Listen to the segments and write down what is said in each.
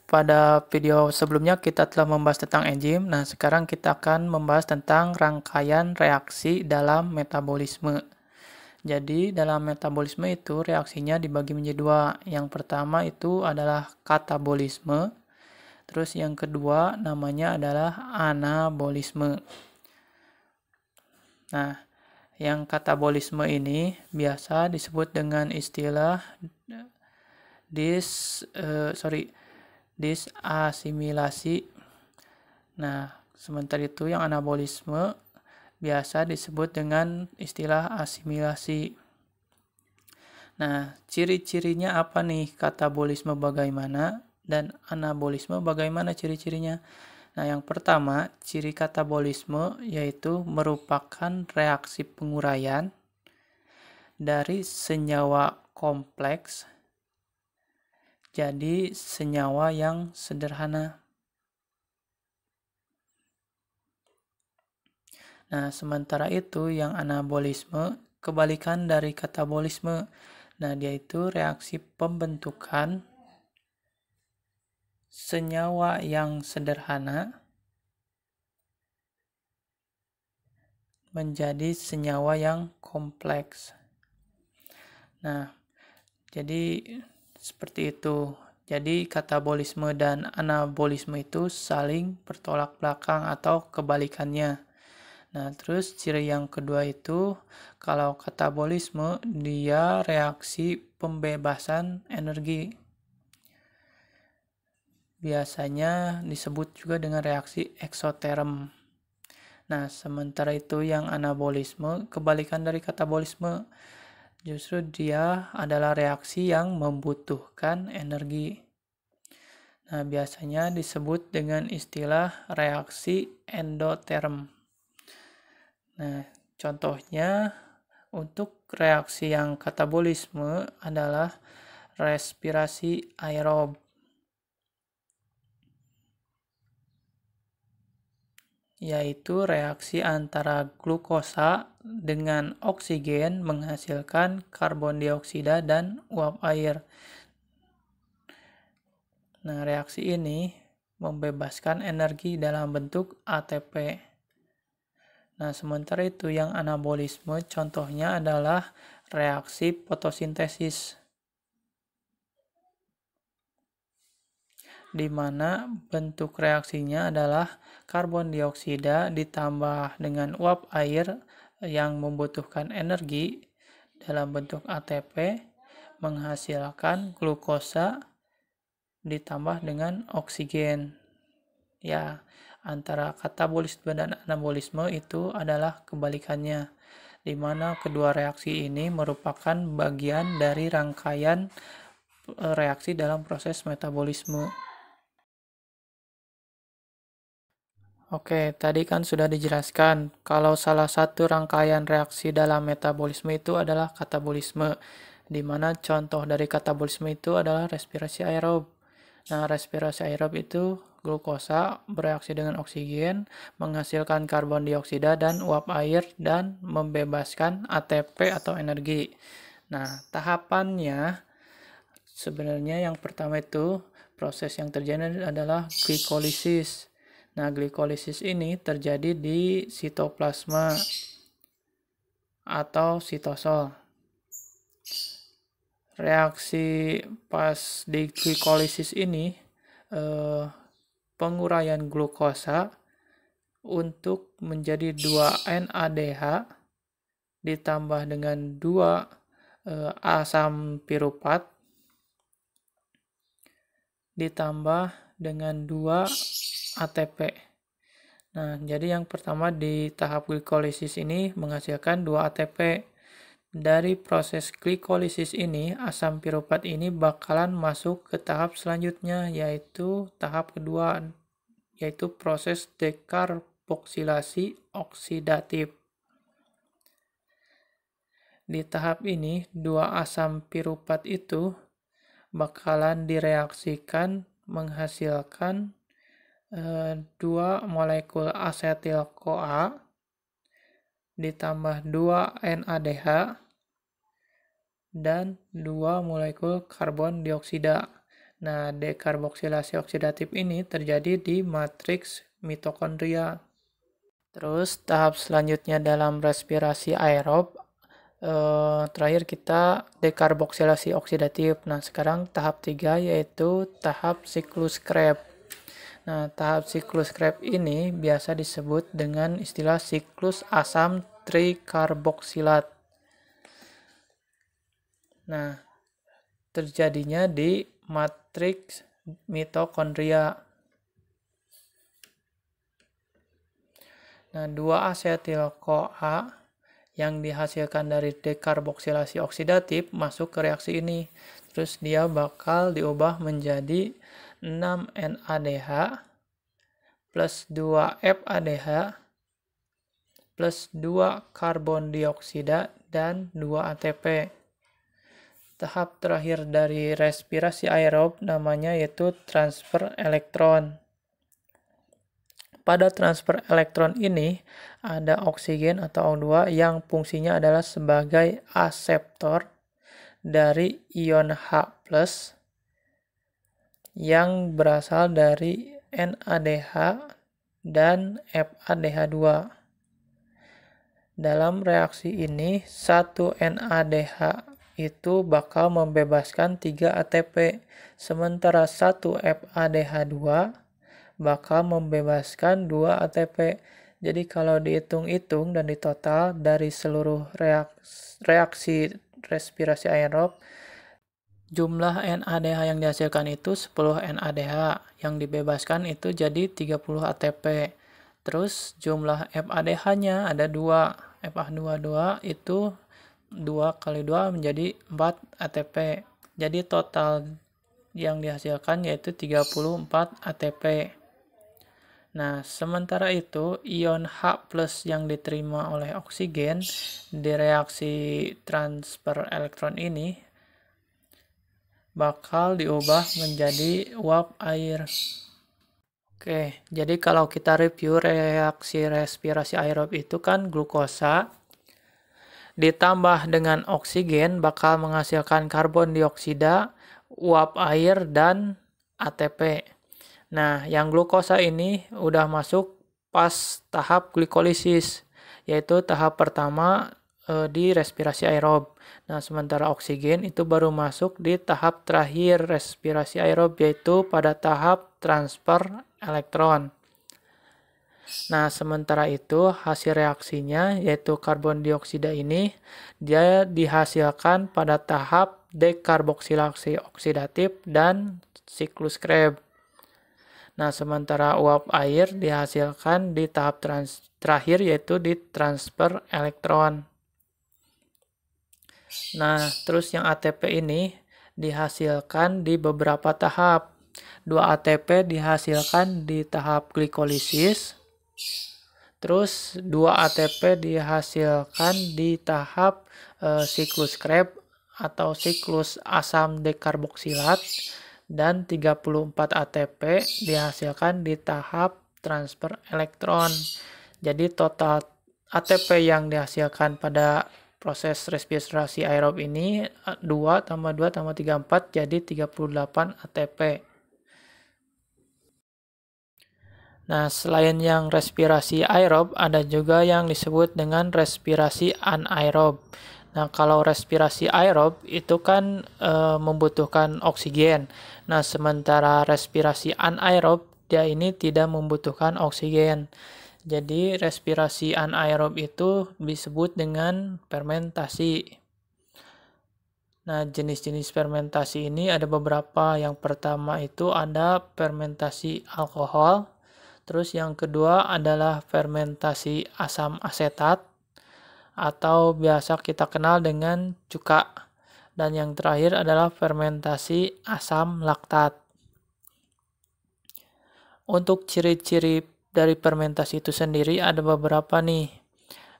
pada video sebelumnya kita telah membahas tentang enzim. Nah, sekarang kita akan membahas tentang rangkaian reaksi dalam metabolisme. Jadi, dalam metabolisme itu reaksinya dibagi menjadi dua. Yang pertama itu adalah katabolisme. Terus yang kedua namanya adalah anabolisme. Nah, yang katabolisme ini biasa disebut dengan istilah disasimilasi. Nah, sementara itu yang anabolisme biasa disebut dengan istilah asimilasi. Nah, ciri-cirinya apa nih? Katabolisme bagaimana dan anabolisme bagaimana ciri-cirinya? Nah, yang pertama, ciri katabolisme yaitu merupakan reaksi penguraian dari senyawa kompleks jadi senyawa yang sederhana. Nah, sementara itu yang anabolisme kebalikan dari katabolisme. Nah, dia itu reaksi pembentukan senyawa yang sederhana menjadi senyawa yang kompleks. Nah, jadi seperti itu. Jadi katabolisme dan anabolisme itu saling bertolak belakang atau kebalikannya. Nah, terus ciri yang kedua itu kalau katabolisme dia reaksi pembebasan energi. Biasanya disebut juga dengan reaksi eksoterm. Nah, sementara itu yang anabolisme kebalikan dari katabolisme. Justru dia adalah reaksi yang membutuhkan energi. Nah, biasanya disebut dengan istilah reaksi endoterm. Nah, contohnya untuk reaksi yang katabolisme adalah respirasi aerob. Yaitu reaksi antara glukosa dengan oksigen menghasilkan karbon dioksida dan uap air. Nah, reaksi ini membebaskan energi dalam bentuk ATP. Nah, sementara itu yang anabolisme contohnya adalah reaksi fotosintesis. Di mana bentuk reaksinya adalah karbon dioksida ditambah dengan uap air yang membutuhkan energi dalam bentuk ATP menghasilkan glukosa ditambah dengan oksigen. Ya, antara katabolisme dan anabolisme itu adalah kebalikannya, di mana kedua reaksi ini merupakan bagian dari rangkaian reaksi dalam proses metabolisme. Oke, tadi kan sudah dijelaskan kalau salah satu rangkaian reaksi dalam metabolisme itu adalah katabolisme, di mana contoh dari katabolisme itu adalah respirasi aerob. Nah, respirasi aerob itu glukosa bereaksi dengan oksigen, menghasilkan karbon dioksida dan uap air dan membebaskan ATP atau energi. Nah, tahapannya sebenarnya yang pertama itu proses yang terjadi adalah glikolisis. Nah, glikolisis ini terjadi di sitoplasma atau sitosol. Reaksi pas di glikolisis ini penguraian glukosa untuk menjadi 2 NADH ditambah dengan 2 asam piruvat ditambah dengan 2 ATP. Nah, jadi yang pertama di tahap glikolisis ini menghasilkan 2 ATP. Dari proses glikolisis ini, asam piruvat ini bakalan masuk ke tahap selanjutnya, yaitu tahap kedua, yaitu proses dekarboksilasi oksidatif. Di tahap ini, 2 asam piruvat itu bakalan direaksikan menghasilkan 2 molekul asetil-CoA ditambah 2 NADH dan 2 molekul karbon dioksida. Nah, dekarboksilasi oksidatif ini terjadi di matriks mitokondria. Terus tahap selanjutnya dalam respirasi aerob, terakhir kita dekarboksilasi oksidatif. Nah, sekarang tahap 3 yaitu tahap siklus Krebs. Nah, tahap siklus Krebs ini biasa disebut dengan istilah siklus asam trikarboksilat. Nah, terjadinya di matriks mitokondria. Nah, 2-asetil-CoA yang dihasilkan dari dekarboksilasi oksidatif masuk ke reaksi ini. Terus dia bakal diubah menjadi 6-NADH plus 2-FADH plus 2 karbon dioksida dan 2 ATP. Tahap terakhir dari respirasi aerob namanya yaitu transfer elektron. Pada transfer elektron ini ada oksigen atau O2 yang fungsinya adalah sebagai aseptor dari ion H+ yang berasal dari NADH dan FADH2. Dalam reaksi ini, 1 NADH itu bakal membebaskan 3 ATP, sementara 1 FADH2 bakal membebaskan 2 ATP. Jadi kalau dihitung-hitung dan ditotal dari seluruh reaksi respirasi aerob, jumlah NADH yang dihasilkan itu 10 NADH, yang dibebaskan itu jadi 30 ATP. Terus jumlah FADH-nya ada 2. FA22 itu 2 kali 2 menjadi 4 ATP. Jadi total yang dihasilkan yaitu 34 ATP. Nah, sementara itu, ion H+ yang diterima oleh oksigen di reaksi transfer elektron ini bakal diubah menjadi uap air. Oke, jadi kalau kita review reaksi respirasi aerob itu kan glukosa ditambah dengan oksigen bakal menghasilkan karbon dioksida, uap air, dan ATP. Nah, yang glukosa ini udah masuk pas tahap glikolisis, yaitu tahap pertama di respirasi aerob. Nah, sementara oksigen itu baru masuk di tahap terakhir respirasi aerob, yaitu pada tahap transfer elektron. Nah, sementara itu hasil reaksinya yaitu karbon dioksida ini dia dihasilkan pada tahap dekarboksilasi oksidatif dan siklus Krebs. Nah, sementara uap air dihasilkan di tahap terakhir yaitu di transfer elektron. Nah, terus yang ATP ini dihasilkan di beberapa tahap. 2 ATP dihasilkan di tahap glikolisis. Terus 2 ATP dihasilkan di tahap siklus Krebs atau siklus asam dekarboksilat. Dan 34 ATP dihasilkan di tahap transfer elektron. Jadi total ATP yang dihasilkan pada proses respirasi aerob ini 2 tambah 2 tambah 34 jadi 38 ATP. Nah, selain yang respirasi aerob, ada juga yang disebut dengan respirasi anaerob. Nah, kalau respirasi aerob itu kan membutuhkan oksigen. Nah, sementara respirasi anaerob dia ini tidak membutuhkan oksigen. Jadi, respirasi anaerob itu disebut dengan fermentasi. Nah, jenis-jenis fermentasi ini ada beberapa. Yang pertama itu ada fermentasi alkohol. Terus yang kedua adalah fermentasi asam asetat atau biasa kita kenal dengan cuka. Dan yang terakhir adalah fermentasi asam laktat. Untuk ciri-ciri dari fermentasi itu sendiri ada beberapa nih.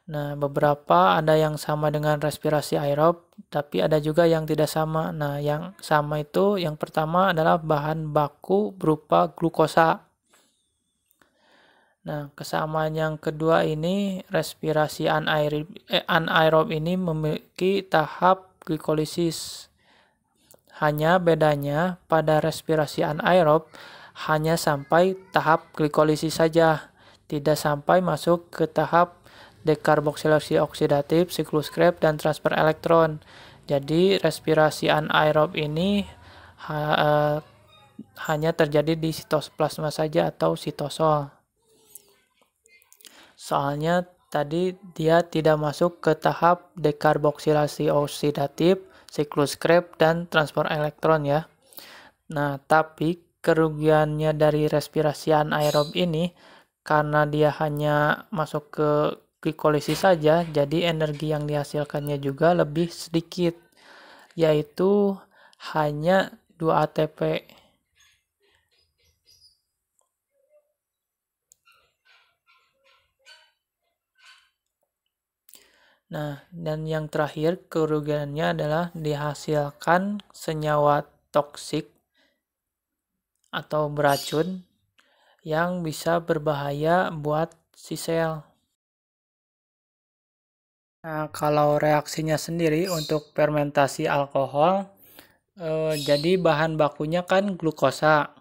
Nah, beberapa ada yang sama dengan respirasi aerob, tapi ada juga yang tidak sama. Nah, yang sama itu yang pertama adalah bahan baku berupa glukosa. Nah, kesamaan yang kedua ini respirasi anaerob ini memiliki tahap glikolisis. Hanya bedanya pada respirasi anaerob hanya sampai tahap glikolisis saja, tidak sampai masuk ke tahap dekarboksilasi oksidatif, siklus Krebs, dan transfer elektron. Jadi respirasi anaerob ini hanya terjadi di sitoplasma saja atau sitosol. Soalnya tadi dia tidak masuk ke tahap dekarboksilasi oksidatif, siklus Krebs, dan transfer elektron ya. Nah, tapi kerugiannya dari respirasi anaerob ini karena dia hanya masuk ke glikolisis saja, jadi energi yang dihasilkannya juga lebih sedikit, yaitu hanya 2 ATP. Nah, dan yang terakhir kerugiannya adalah dihasilkan senyawa toksik atau beracun yang bisa berbahaya buat si sel. Nah, kalau reaksinya sendiri untuk fermentasi alkohol, jadi bahan bakunya kan glukosa.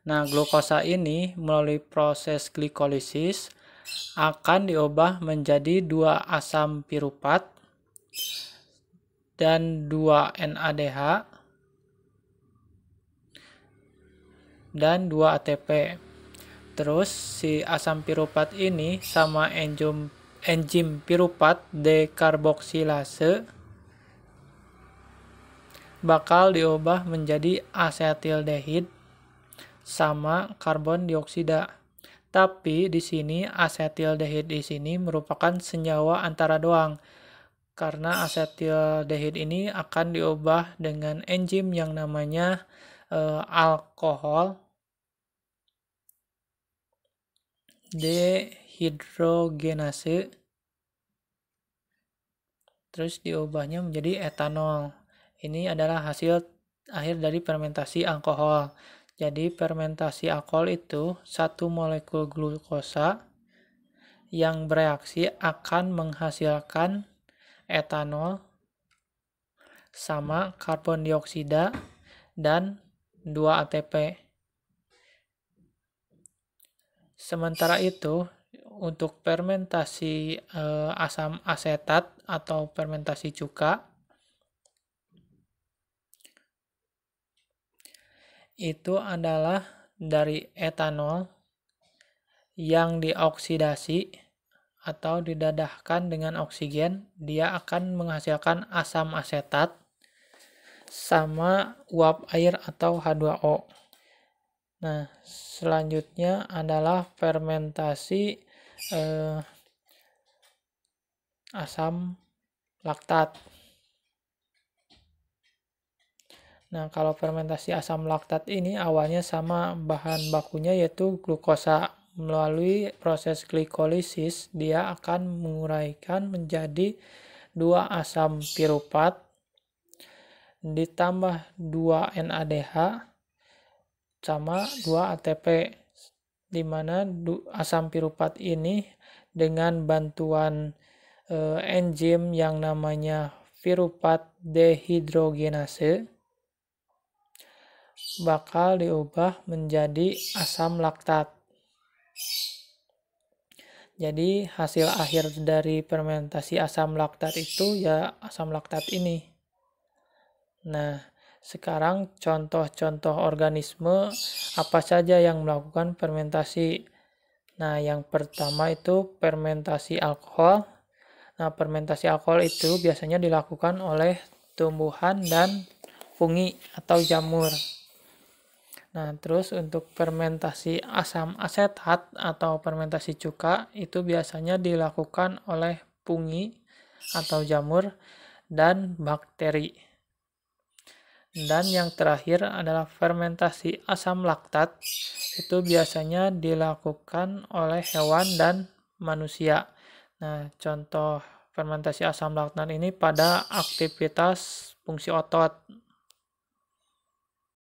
Nah, glukosa ini melalui proses glikolisis akan diubah menjadi 2 asam piruvat dan 2 NADH dan 2 ATP. Terus si asam piruvat ini sama enzim piruvat dekarboksilase bakal diubah menjadi asetildehid sama karbon dioksida. Tapi di sini asetildehid di sini merupakan senyawa antara doang. Karena asetildehid ini akan diubah dengan enzim yang namanya alkohol dehidrogenase, terus diubahnya menjadi etanol. Ini adalah hasil akhir dari fermentasi alkohol. Jadi fermentasi alkohol itu satu molekul glukosa yang bereaksi akan menghasilkan etanol sama karbon dioksida dan 2 ATP. Sementara itu, untuk fermentasi asam asetat atau fermentasi cuka, itu adalah dari etanol yang dioksidasi atau didadahkan dengan oksigen, dia akan menghasilkan asam asetat sama uap air atau H2O. Nah, selanjutnya adalah fermentasi asam laktat. Nah, kalau fermentasi asam laktat ini awalnya sama bahan bakunya yaitu glukosa. Melalui proses glikolisis, dia akan menguraikan menjadi 2 asam piruvat ditambah 2 NADH sama 2 ATP, di mana asam piruvat ini dengan bantuan enzim yang namanya piruvat dehidrogenase bakal diubah menjadi asam laktat. Jadi hasil akhir dari fermentasi asam laktat itu ya asam laktat ini. Nah, sekarang contoh-contoh organisme apa saja yang melakukan fermentasi. Nah, yang pertama itu fermentasi alkohol. Nah, fermentasi alkohol itu biasanya dilakukan oleh tumbuhan dan fungi atau jamur. Nah, terus untuk fermentasi asam asetat atau fermentasi cuka itu biasanya dilakukan oleh fungi atau jamur dan bakteri. Dan yang terakhir adalah fermentasi asam laktat, itu biasanya dilakukan oleh hewan dan manusia. Nah, contoh fermentasi asam laktat ini pada aktivitas fungsi otot.